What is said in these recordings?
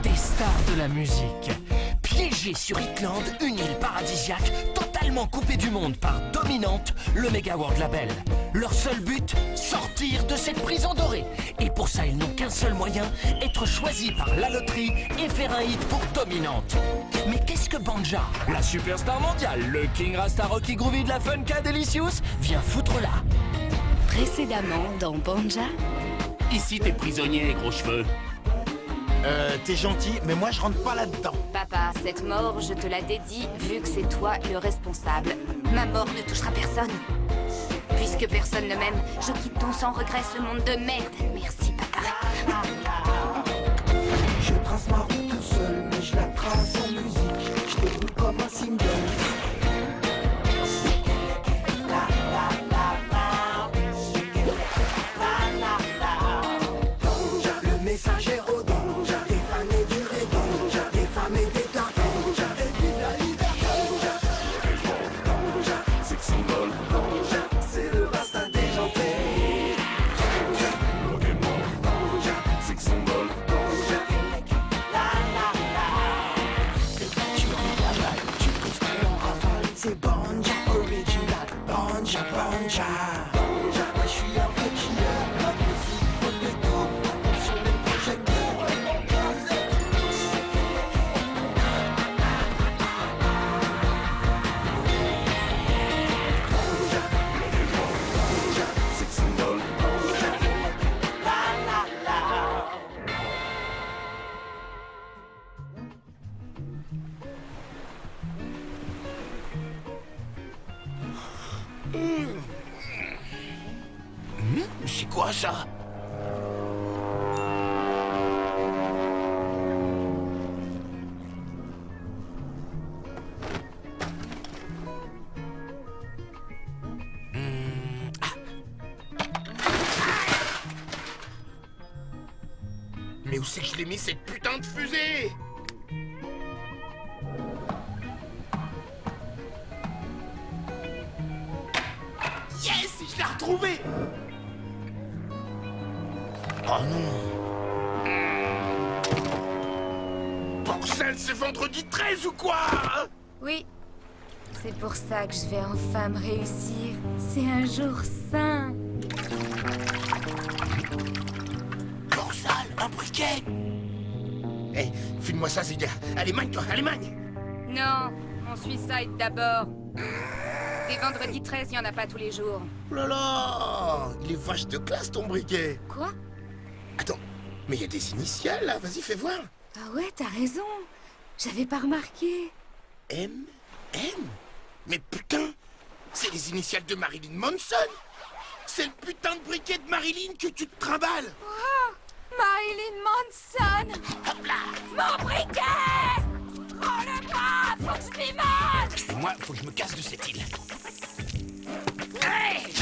des stars de la musique. Piégés sur Hitland, une île paradisiaque, totalement coupée du monde par Dominante, le Mega World Label. Leur seul but, sortir de cette prison dorée. Et pour ça, ils n'ont qu'un seul moyen, être choisis par la loterie et faire un hit pour Dominante. Mais qu'est-ce que Banja, la superstar mondiale, le King Rasta Rocky Groovy de la Funka Delicious, vient foutre là? Précédemment dans Banja. Ici, t'es prisonnier, gros cheveux. T'es gentil, mais moi je rentre pas là-dedans. Papa, cette mort, je te la dédie vu que c'est toi le responsable. Ma mort ne touchera personne. Puisque personne ne m'aime, je quitte ton sans regret ce monde de merde. Merci, papa. Je trace ma route tout seul, mais je la trace en musique. Je déroule comme un single. Le message est rodé. Des fans et du reggae. Des femmes et des gars. Et vive la liberté. C'est que symbole. C'est le rasta déjanté. C'est que symbole. C'est Banja original, Banja, Banja. Banja, je suis un vrai killer. La musique, faut des coups sur les projecteurs. C'est que symbole. C'est quoi ça? Mais où c'est que je l'ai mis, cette putain de fusée? Yes, je l'ai retrouvé. Oh non. Bordel, c'est vendredi 13 ou quoi, hein? Oui, c'est pour ça que je vais enfin me réussir. C'est un jour saint. Borsal, un briquet. Hé, file-moi ça, Zéga. Allez, magne-toi, allez, magne. Non, on suicide d'abord. Des vendredis 13, il n'y en a pas tous les jours. Oh là là, il est vache de classe, ton briquet. Quoi? Attends, mais il y a des initiales, là. Vas-y, fais voir. Ah ouais, t'as raison. J'avais pas remarqué. M. Mais putain, c'est les initiales de Marilyn Manson. C'est le putain de briquet de Marilyn que tu te trimbales. Oh, Marilyn Manson. Hop là. Mon briquet. Prends-le pas, faut que je m'y mette. Moi, faut que je me casse de cette île. Hey.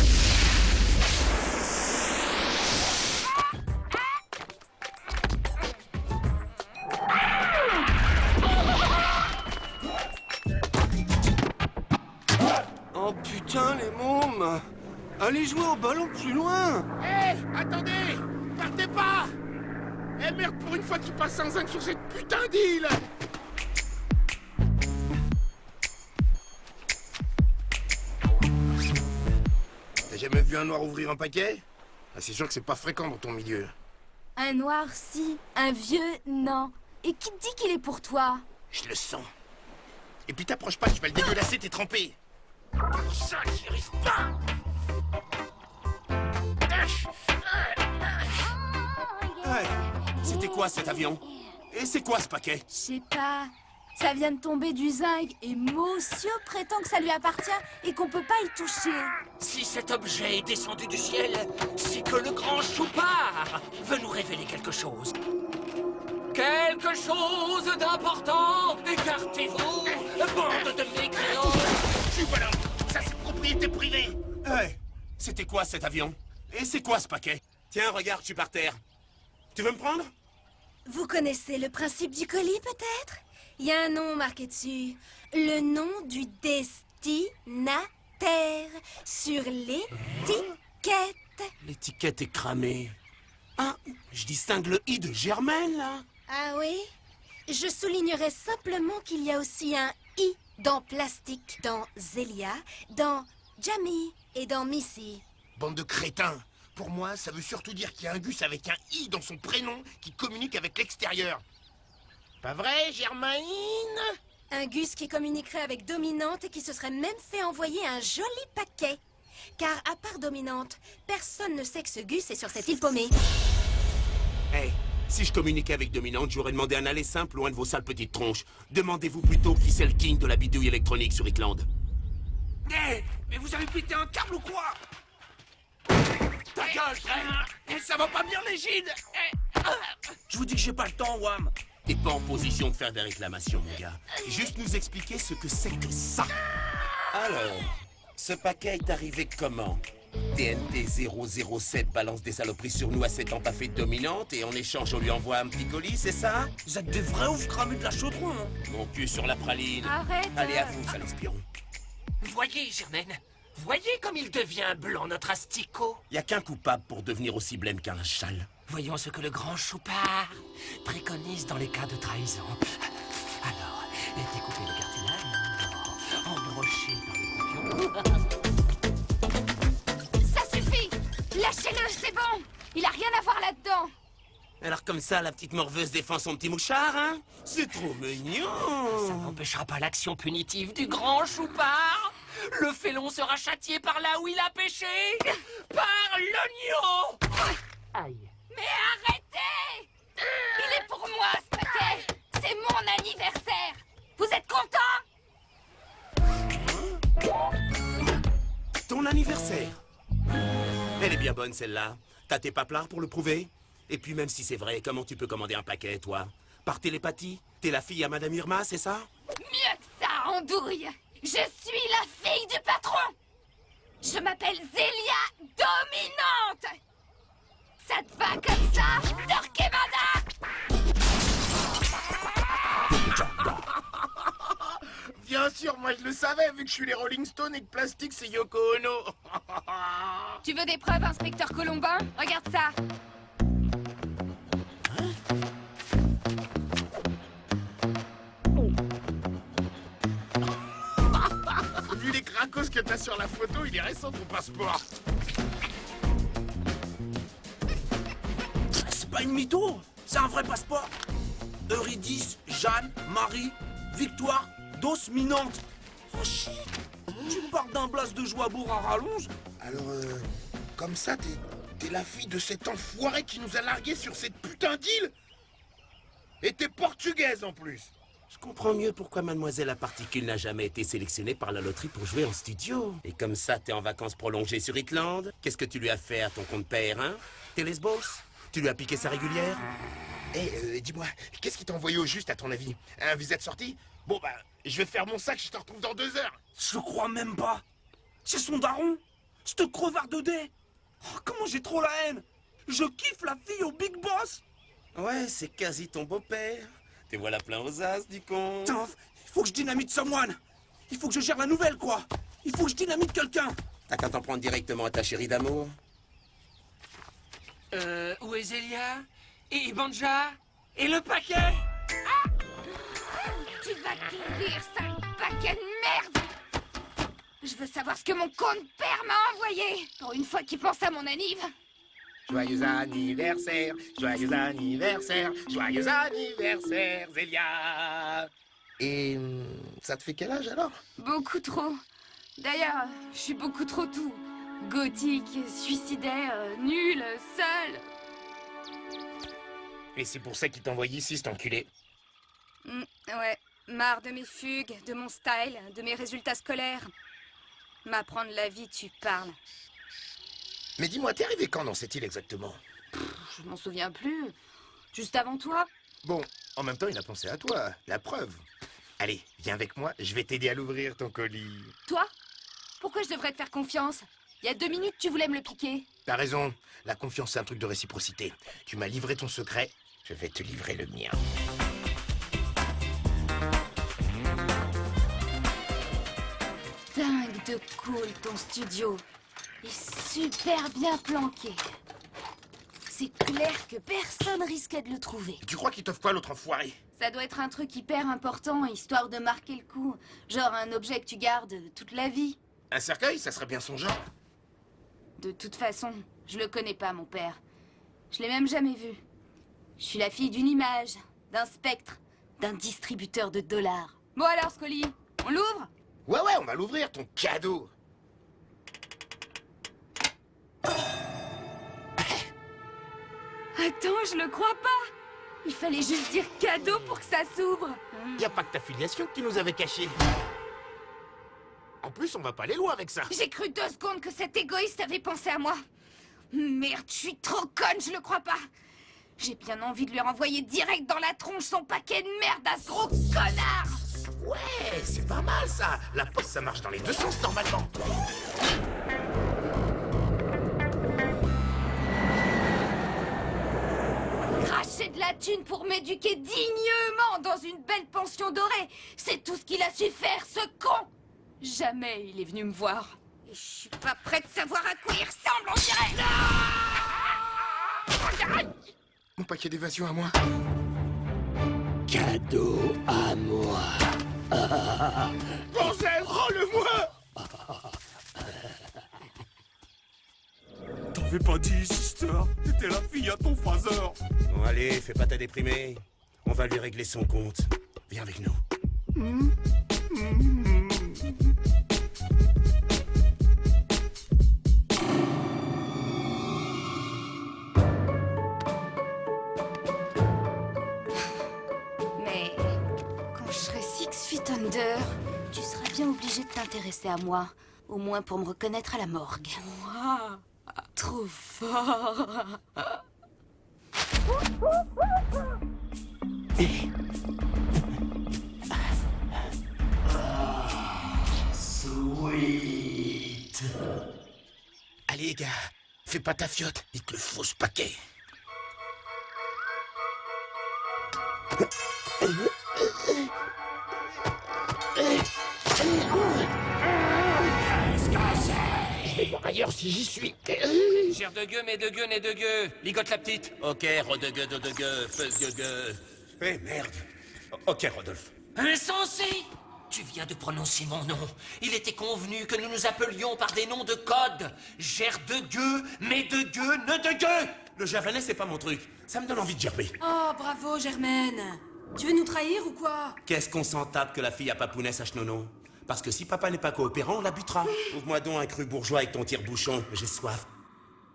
Oh putain, les mômes! Allez jouer au ballon plus loin! Hé, attendez. Partez pas. Eh merde, pour une fois qu'il passe sans zinc sur cette putain d'île. T'as jamais vu un noir ouvrir un paquet? Ah, c'est sûr que c'est pas fréquent dans ton milieu. Un noir, si. Un vieux, non. Et qui te dit qu'il est pour toi? Je le sens. Et puis t'approches pas, je vais le dégueulasser, t'es trempé. Ça, j'y arrive pas. Hey, c'était quoi cet avion? Et c'est quoi ce paquet? Je sais pas. Ça vient de tomber du zinc et Monsieur prétend que ça lui appartient et qu'on peut pas y toucher. Si cet objet est descendu du ciel, c'est que le grand Choupard veut nous révéler quelque chose. Quelque chose d'important. Écartez-vous, bande de mécréants. Tu voilà, ça c'est propriété privée. Hey, c'était quoi cet avion? Et c'est quoi ce paquet? Tiens, regarde, je suis par terre. Tu veux me prendre? Vous connaissez le principe du colis, peut-être? Il y a un nom marqué dessus. Le nom du destinataire sur l'étiquette. L'étiquette est cramée. Ah, je distingue le I de Germaine, là. Ah oui? Je soulignerai simplement qu'il y a aussi un I dans Plastique, dans Zélia, dans Jamie et dans Missy. Bande de crétins. Pour moi, ça veut surtout dire qu'il y a un Gus avec un I dans son prénom qui communique avec l'extérieur. Pas vrai, Germaine? Un Gus qui communiquerait avec Dominante et qui se serait même fait envoyer un joli paquet. Car à part Dominante, personne ne sait que ce Gus est sur cette île paumée. Hey, si je communiquais avec Dominante, j'aurais demandé un aller simple loin de vos sales petites tronches. Demandez-vous plutôt qui c'est le king de la bidouille électronique sur Hitland. Hé, mais vous avez pété un câble ou quoi? Ta gueule, frère! Ça va pas bien, l'égide. Je vous dis que j'ai pas le temps, Wam. T'es pas en position de faire des réclamations, mon gars. Juste nous expliquer ce que c'est que ça. Alors, ce paquet est arrivé comment? TNT 007 balance des saloperies sur nous à 7 ans pas fait dominante et en échange on lui envoie un petit colis, c'est ça? Vous êtes des vrais ouf cramés de la chaudron, hein. Mon cul sur la praline. Arrête. Allez, à vous, sale espion. Voyez, Germaine. Voyez comme il devient blanc, notre asticot. Y a qu'un coupable pour devenir aussi blême qu'un châle. Voyons ce que le grand Choupard préconise dans les cas de trahison. Alors, découper le cartilage, embrocher dans les coupures. Ça suffit. Lâchez-le, c'est bon. Il a rien à voir là-dedans. Alors comme ça, la petite morveuse défend son petit mouchard, hein? C'est trop Ça mignon. n'empêchera pas l'action punitive du grand Choupard. Le félon sera châtié par là où il a péché. Par l'oignon. Aïe. Mais arrêtez! Il est pour moi, ce paquet. C'est mon anniversaire. Vous êtes contents? Ton anniversaire. Elle est bien bonne, celle-là. T'as tes paplards pour le prouver? Et puis même si c'est vrai, comment tu peux commander un paquet, toi? Par télépathie? T'es la fille à Madame Irma, c'est ça? Mieux que ça, andouille. Je suis la fille du patron. Je m'appelle Zélia Dominante. Ça te va comme ça, Torquemada? Bien sûr, moi je le savais, vu que je suis les Rolling Stones et que Plastique c'est Yoko Ono. Tu veux des preuves, inspecteur Colombin? Regarde ça. Vu les cracos que t'as sur la photo, il est récent ton passeport. C'est pas une mytho, c'est un vrai passeport. Eurydice, Jeanne, Marie, Victoire, Dos, Minante. Oh chic. Tu me parles d'un blast de Joibourg à rallonge? Alors, comme ça, t'es la fille de cet enfoiré qui nous a largués sur cette putain d'île? Et t'es portugaise en plus. Je comprends mieux pourquoi Mademoiselle à Particule n'a jamais été sélectionnée par la loterie pour jouer en studio. Et comme ça, t'es en vacances prolongées sur Hitland. Qu'est-ce que tu lui as fait à ton compte père, hein? T'es lesbos? Tu lui as piqué sa régulière? Dis-moi, qu'est-ce qui t'a envoyé au juste à ton avis? Vous êtes sortis? Bon bah, je vais faire mon sac, je te retrouve dans 2 heures. Je crois même pas. C'est son daron. Cette crevard de dé. Oh, comment j'ai trop la haine. Je kiffe la fille au Big Boss. Ouais, c'est quasi ton beau-père. Te voilà plein aux as, du con. Putain, il faut que je dynamite someone. Il faut que je gère la nouvelle, quoi. Il faut que je dynamite quelqu'un. T'as qu'à t'en prendre directement à ta chérie d'amour. Où est Zélia? Et Banja? Et le paquet? Tu vas t'ouvrir, sale paquet de merde. Je veux savoir ce que mon compte père m'a envoyé. Pour une fois qu'il pense à mon anniv. Joyeux anniversaire, joyeux anniversaire, joyeux anniversaire, Zélia. Et ça te fait quel âge alors? Beaucoup trop. D'ailleurs, je suis beaucoup trop tout. Gothique, suicidaire, nul, seul. Et c'est pour ça qu'il t'a envoyé ici, cet enculé. Ouais, marre de mes fugues, de mon style, de mes résultats scolaires. M'apprendre la vie, tu parles. Mais dis-moi, t'es arrivé quand dans cette île exactement? Je m'en souviens plus. Juste avant toi. Bon, en même temps, il a pensé à toi, la preuve. Allez, viens avec moi, je vais t'aider à l'ouvrir, ton colis. Toi? Pourquoi je devrais te faire confiance? Il y a 2 minutes, tu voulais me le piquer. T'as raison, la confiance c'est un truc de réciprocité. Tu m'as livré ton secret, je vais te livrer le mien. Dingue de cool ton studio. Il est super bien planqué. C'est clair que personne risquait de le trouver. Tu crois qu'il t'offre quoi, l'autre enfoiré? Ça doit être un truc hyper important, histoire de marquer le coup. Genre un objet que tu gardes toute la vie. Un cercueil, ça serait bien son genre. De toute façon, je le connais pas, mon père. Je l'ai même jamais vu. Je suis la fille d'une image, d'un spectre, d'un distributeur de dollars. Bon alors, Scully, on l'ouvre? Ouais, on va l'ouvrir, ton cadeau. Attends, je le crois pas. Il fallait juste dire cadeau pour que ça s'ouvre. Y a pas que ta filiation que tu nous avais cachée. En plus, on va pas aller loin avec ça. J'ai cru 2 secondes que cet égoïste avait pensé à moi. Merde, je suis trop conne, je le crois pas. J'ai bien envie de lui renvoyer direct dans la tronche son paquet de merde à ce gros connard. Ouais, c'est pas mal ça. La poste, ça marche dans les deux sens normalement. Cracher de la thune pour m'éduquer dignement dans une belle pension dorée, c'est tout ce qu'il a su faire, ce con. Jamais il est venu me voir. Et je suis pas prête de savoir à quoi il ressemble, on dirait. Mon paquet d'évasion à moi. Cadeau à moi. Angèle, rends-le-moi. T'avais pas dit, sister. T'étais la fille à ton father. Bon, allez, fais pas ta déprimée. On va lui régler son compte. Viens avec nous. Mais quand je serai 6 feet under, tu seras bien obligé de t'intéresser à moi. Au moins pour me reconnaître à la morgue. Moi, trop fort. Sweet. Allez, gars, fais pas ta fiotte. Il te le faut, ce paquet. Je vais voir ailleurs si j'y suis. Gère de gueux, mais de gueux, n'est de gueux. Ligote la petite. Ok, Rodegueux, Dodegueux, Feugueux. Eh merde. Ok, Rodolphe. Insensé! Tu viens de prononcer mon nom. Il était convenu que nous nous appelions par des noms de code. Gère de gueux, mais de gueux, ne de gueux. Le javanais, c'est pas mon truc. Ça me donne envie de gerber. Oh, bravo, Germaine. Tu veux nous trahir ou quoi? Qu'est-ce qu'on s'en tape que la fille à Papounet sache nos noms? Parce que si papa n'est pas coopérant, on la butera. Ouvre-moi donc un cru bourgeois avec ton tire-bouchon. J'ai soif.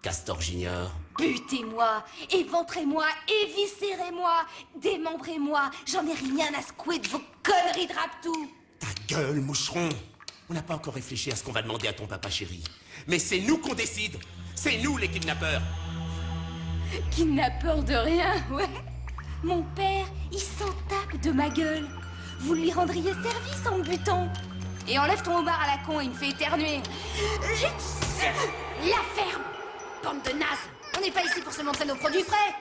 Castor Junior. Butez-moi, éventrez-moi, éviscérez-moi, démembrez-moi. J'en ai rien à secouer de vos conneries de raptou. Ta gueule, moucheron. On n'a pas encore réfléchi à ce qu'on va demander à ton papa chéri. Mais c'est nous qu'on décide. C'est nous les kidnappeurs. Kidnappeur de rien, ouais. Mon père, il s'en tape de ma gueule. Vous lui rendriez service en me butant. Et enlève ton homard à la con, il me fait éternuer. La ferme! Bande de nazes! On n'est pas ici pour se montrer nos produits frais!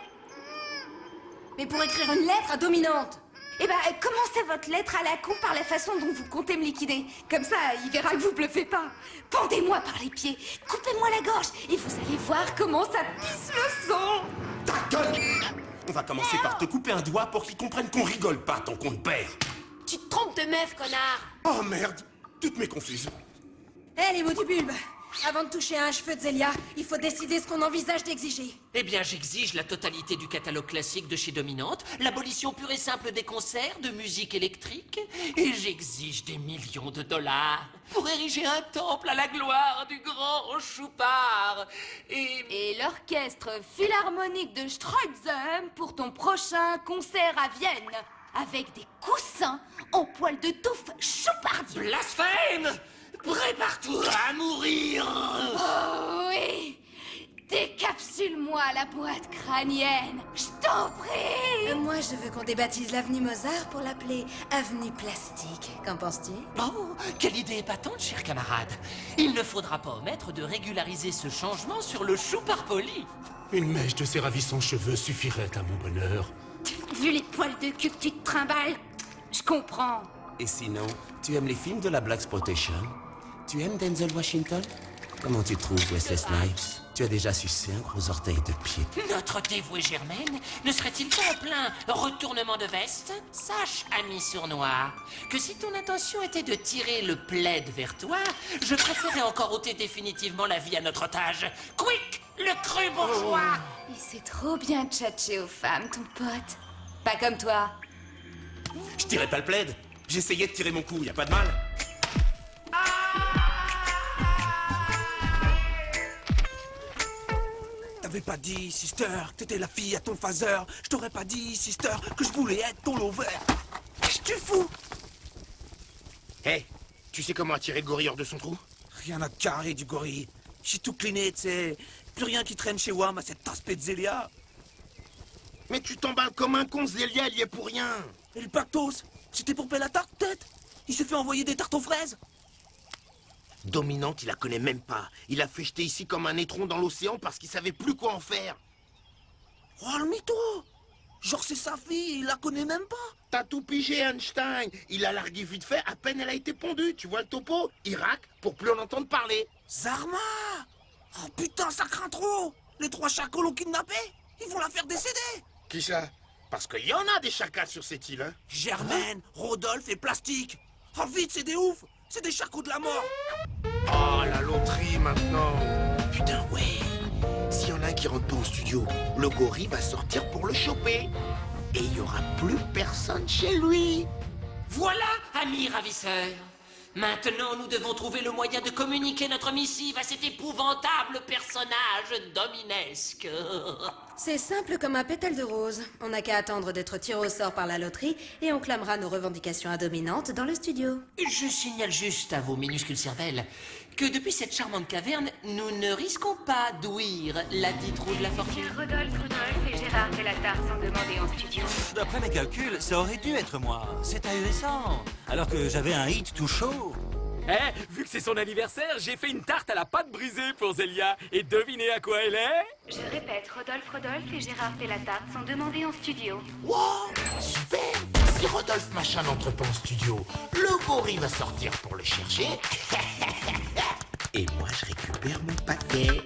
Mais pour écrire une lettre à Dominante. Eh ben, commencez votre lettre à la con par la façon dont vous comptez me liquider. Comme ça, il verra que vous bluffez pas. Pendez-moi par les pieds, coupez-moi la gorge, et vous allez voir comment ça pisse le sang. Ta gueule! On va commencer par te couper un doigt pour qu'ils comprennent qu'on rigole pas tant qu'on te perd. Tu te trompes de meuf, connard. Oh merde! Toutes mes confuses. Hé, les mots du bulbe. Avant de toucher à un cheveu de Zélia, il faut décider ce qu'on envisage d'exiger. Eh bien, j'exige la totalité du catalogue classique de chez Dominante, l'abolition pure et simple des concerts de musique électrique, et j'exige des millions de dollars pour ériger un temple à la gloire du grand Choupard. Et l'orchestre philharmonique de Streisand pour ton prochain concert à Vienne. Avec des coussins en poil de touffe choupardier. Blasphème! Prépare-toi à mourir! Oh oui! Décapsule-moi la boîte crânienne, je t'en prie! Moi, je veux qu'on débaptise l'avenue Mozart pour l'appeler avenue Plastique. Qu'en penses-tu? Oh, quelle idée épatante, cher camarade! Il ne faudra pas omettre de régulariser ce changement sur le Choupard poli. Une mèche de ces ravissants cheveux suffirait à mon bonheur. Vu les poils de cul que tu te trimbales, je comprends. Et sinon, tu aimes les films de la Blaxploitation? Tu aimes Denzel Washington? Comment tu trouves Wesley Snipes? Tu as déjà sucé un gros orteil de pied. Notre dévoué Germaine ne serait-il pas en plein retournement de veste? Sache, ami sournois, que si ton intention était de tirer le plaid vers toi, je préférais encore ôter définitivement la vie à notre otage. Quick, le cru bourgeois! Il sait trop bien tchatcher aux femmes, ton pote. Pas comme toi. Je tirais pas le plaid. J'essayais de tirer mon coup, y a pas de mal. T'avais pas dit, sister, que t'étais la fille à ton phaser. Je t'aurais pas dit, sister, que je voulais être ton lover. Qu'est-ce que tu fous? Hé, tu sais comment attirer le gorille hors de son trou? Rien à carrer du gorille. J'ai tout cleané, tu sais. Plus rien qui traîne chez WAM à cette aspect de Zélia. Mais tu t'emballes comme un con, Zélia, il y est pour rien. Et le Pactos, c'était pour payer la tarte, peut-être? Il s'est fait envoyer des tartes aux fraises. Dominante, il la connaît même pas. Il a fait jeter ici comme un étron dans l'océan parce qu'il savait plus quoi en faire. Oh, le mytho! Genre, c'est sa fille, il la connaît même pas. T'as tout pigé, Einstein. Il a largué vite fait, à peine elle a été pondue. Tu vois le topo? Irak, pour plus en entendre parler. Zarma! Oh putain, ça craint trop! Les 3 chacals l'ont kidnappé. Ils vont la faire décéder. Qui ça? Parce qu'il y en a des chacals sur cette île, hein. Germaine, Rodolphe et Plastique. Oh vite, c'est des oufs. C'est des chacos de la mort. Oh, la loterie maintenant. Putain, ouais. S'il y en a un qui rentre pas au studio, le gorille va sortir pour le choper. Et il y aura plus personne chez lui. Voilà, amis ravisseurs. Maintenant, nous devons trouver le moyen de communiquer notre missive à cet épouvantable personnage dominesque. C'est simple comme un pétale de rose. On n'a qu'à attendre d'être tiré au sort par la loterie et on clamera nos revendications à Dominante dans le studio. Je signale juste à vos minuscules cervelles que depuis cette charmante caverne, nous ne risquons pas d'ouïr la dite roue de la fortune. Rodolphe et Gérard Bellatar sont demandés en studio. D'après mes calculs, ça aurait dû être moi. C'est ahurissant. Alors que j'avais un hit tout chaud. Eh, vu que c'est son anniversaire, j'ai fait une tarte à la pâte brisée pour Zélia. Et devinez à quoi elle est? Je répète, Rodolphe et Gérard Bellatar sont demandés en studio. Wow, super. Si Rodolphe machin n'entre pas en studio, le gorille va sortir pour le chercher. Et moi, je récupère mon paquet.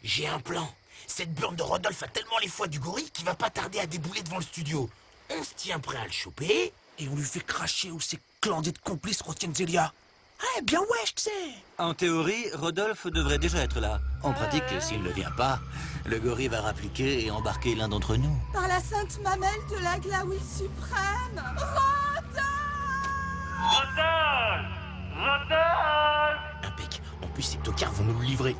J'ai un plan. Cette blonde de Rodolphe a tellement les foies du gorille qu'il va pas tarder à débouler devant le studio. On se tient prêt à le choper. Et on lui fait cracher où ses clandides complices retiennent Zélia. Ah, bien wesh, tu sais. En théorie, Rodolphe devrait déjà être là. En pratique, s'il ne vient pas, le gorille va rappliquer et embarquer l'un d'entre nous. Par la sainte mamelle de la Glaouille suprême, Impec. En plus, ces tocards vont nous le livrer.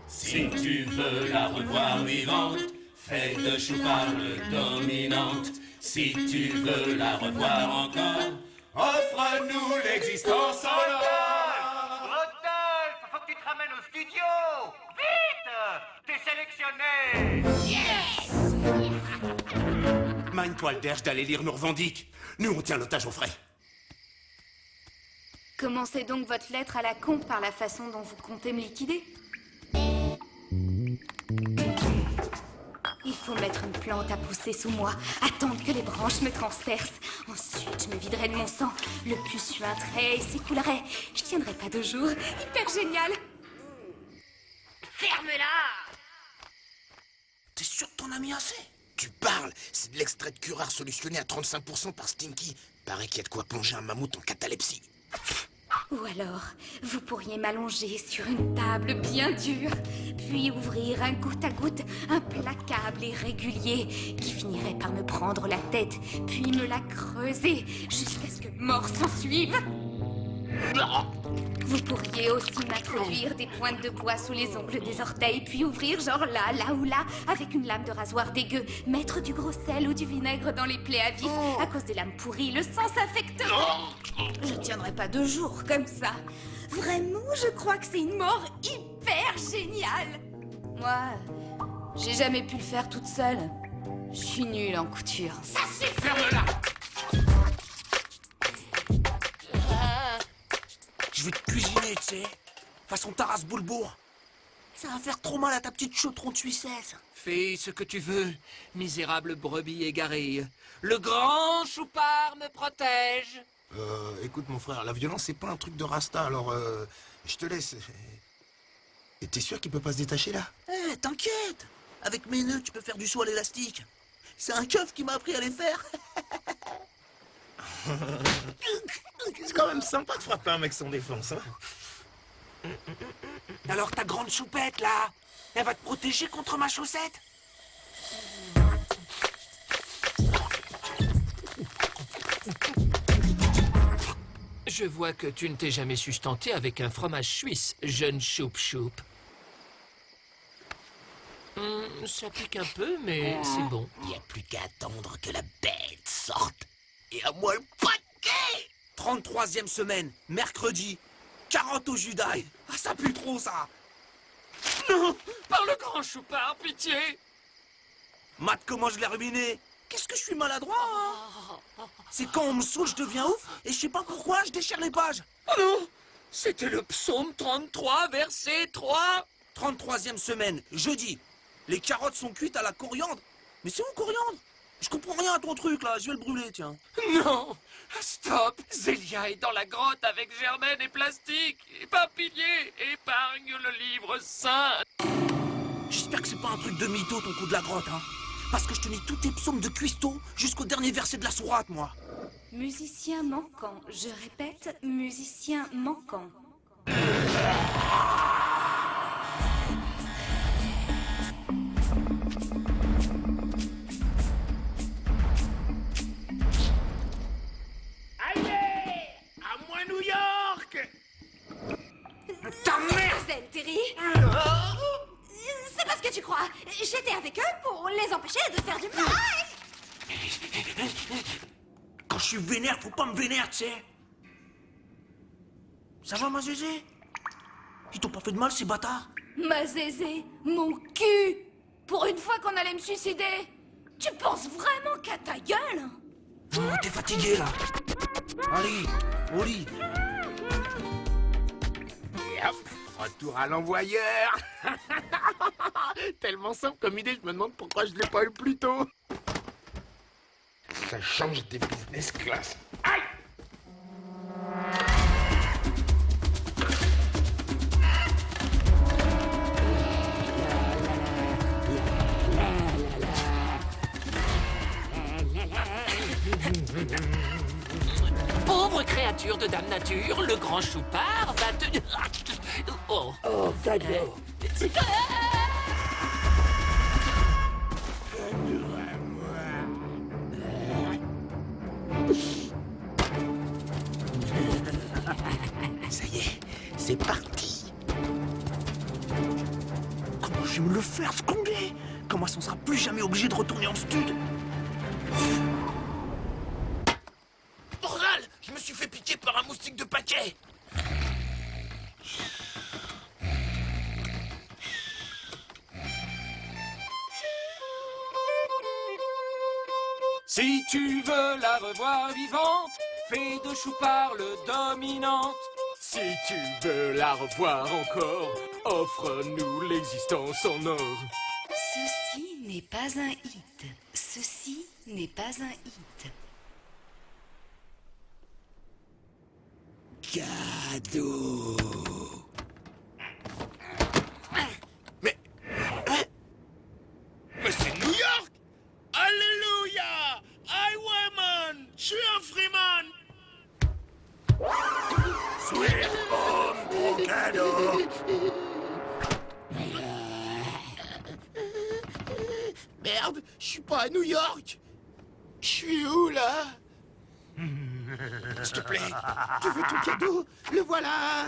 Si tu veux la revoir vivante, fais de Chouparle dominante. Si tu veux la revoir encore, offre-nous l'existence en or. Rodolphe, faut que tu te ramènes au studio. Vite! T'es sélectionné. Magne-toi le derge d'aller lire nos revendiques. Nous, on tient l'otage au frais. Commencez donc votre lettre à la con par la façon dont vous comptez me liquider. Il faut mettre une plante à pousser sous moi, attendre que les branches me transpercent. Ensuite, je me viderai de mon sang, le pus suinterait et s'écoulerait. Je tiendrai pas 2 jours. Hyper génial! Ferme-la! T'es sûr que t'en as mis assez? Tu parles. C'est de l'extrait de curare solutionné à 35% par Stinky. Paraît qu'il y a de quoi plonger un mammouth en catalepsie. Ou alors, vous pourriez m'allonger sur une table bien dure, puis ouvrir un goutte à goutte, implacable et régulier, qui finirait par me prendre la tête, puis me la creuser, jusqu'à ce que mort s'en suive. Vous pourriez aussi m'introduire des pointes de bois sous les ongles des orteils, puis ouvrir genre là ou là, avec une lame de rasoir dégueu, mettre du gros sel ou du vinaigre dans les plaies à vif. À cause des lames pourries, le sang s'infecterait. Je tiendrai pas 2 jours comme ça. Vraiment, je crois que c'est une mort hyper géniale. Moi, j'ai jamais pu le faire toute seule. Je suis nulle en couture. Ça c'est ferme-la. Je vais te cuisiner, tu sais. Façon Taras Boulbourg. Ça va faire trop mal à ta petite chautron de Suissesse. Fais ce que tu veux, misérable brebis égarée. Le grand Choupard me protège. Écoute mon frère, la violence c'est pas un truc de Rasta, alors je te laisse. Et t'es sûr qu'il peut pas se détacher là? Eh, t'inquiète. Avec mes nœuds, tu peux faire du saut à l'élastique. C'est un keuf qui m'a appris à les faire. C'est quand même sympa de frapper un mec sans défense, hein? Alors ta grande choupette, là, elle va te protéger contre ma chaussette? Je vois que tu ne t'es jamais sustenté avec un fromage suisse, jeune choup-choup. Ça pique un peu, mais c'est bon. Il n'y a plus qu'à attendre que la bête sorte. Et à moi le paquet! 33e semaine, mercredi. Carotte au jus d'ail. Ah, ça pue trop, ça. Non, par le grand choupard, pitié! Mate, comment je l'ai ruiné? Qu'est-ce que je suis maladroit, hein? C'est quand on me saoule, je deviens ouf, et je sais pas pourquoi, je déchire les pages. Oh non! C'était le psaume 33, verset 3! 33e semaine, jeudi. Les carottes sont cuites à la coriandre. Mais c'est où, coriandre? Je comprends rien à ton truc, là. Je vais le brûler, tiens. Non! Stop! Zélia est dans la grotte avec Germaine et Plastique! Éparpillé! Épargne le livre saint! J'espère que c'est pas un truc de mytho, ton coup de la grotte, hein. Parce que je te lis tous tes psaumes de cuistot jusqu'au dernier verset de la sourate, moi. Musicien manquant. Je répète, musicien manquant. Allez! À moi New York! Ta mère, Zen, Terry. C'est pas ce que tu crois. J'étais avec eux pour les empêcher de faire du mal. Quand je suis vénère, faut pas me vénère, tu sais. Ça va, ma Zézé? Ils t'ont pas fait de mal, ces bâtards? Ma zézé, mon cul! Pour une fois qu'on allait me suicider! Tu penses vraiment qu'à ta gueule? Oh, t'es fatigué, là. Allez, au lit. Et hop, retour à l'envoyeur. Tellement simple comme idée, je me demande pourquoi je l'ai pas eu plus tôt. Ça change des business class. Aïe! Pauvre créature de Dame Nature, le grand choupard va te... Oh, Oh, cadeau. Ça y est, c'est parti. Comment je vais me le faire, ce conglais? Comment on sera plus jamais obligé de retourner en stud? Bordel! Je me suis fait piquer par un moustique de paquet. Si tu veux la revoir vivante, fais de Choupard le dominante. Si tu veux la revoir encore, offre-nous l'existence en or. Ceci n'est pas un hit. Ceci n'est pas un hit. Cadeau. Mais c'est New York! Alléluia! I woman! Je suis un freeman! Sweet home, mon cadeau! Merde, je suis pas à New York! Je suis où, là? S'il te plaît, tu veux ton cadeau? Le voilà!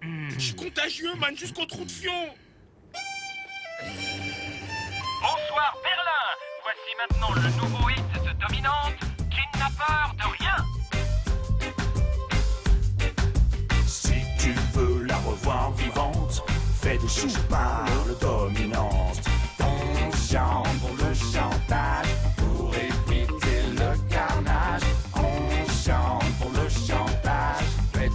Je suis contagieux, man, jusqu'au trou de fion! Bonsoir Berlin. Voici maintenant le nouveau hit de Dominante, qui n'a peur de rien. Si tu veux la revoir vivante, fais de Choupard le dominante. On chante pour le chantage, pour éviter le carnage. On chante pour le chantage, faites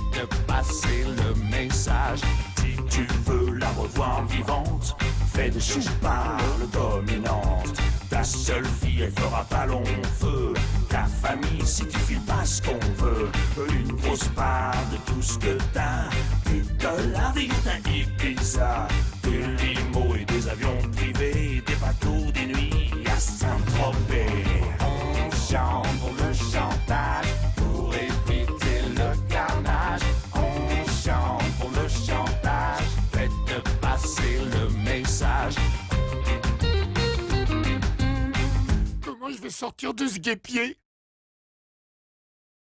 passer le message. Si tu veux la revoir vivante, fais de Choupard le dominante. Ta seule fille, elle fera pas long feu. Ta famille, si tu files pas ce qu'on veut. Une grosse part de tout ce que t'as. de l'avion à Ibiza, des limos et des avions privés, des bateaux, des nuits à Saint-Tropez. On chante pour le chantage, pour éviter le carnage. On chante pour le chantage, faites passer le message. Comment je vais sortir de ce guêpier?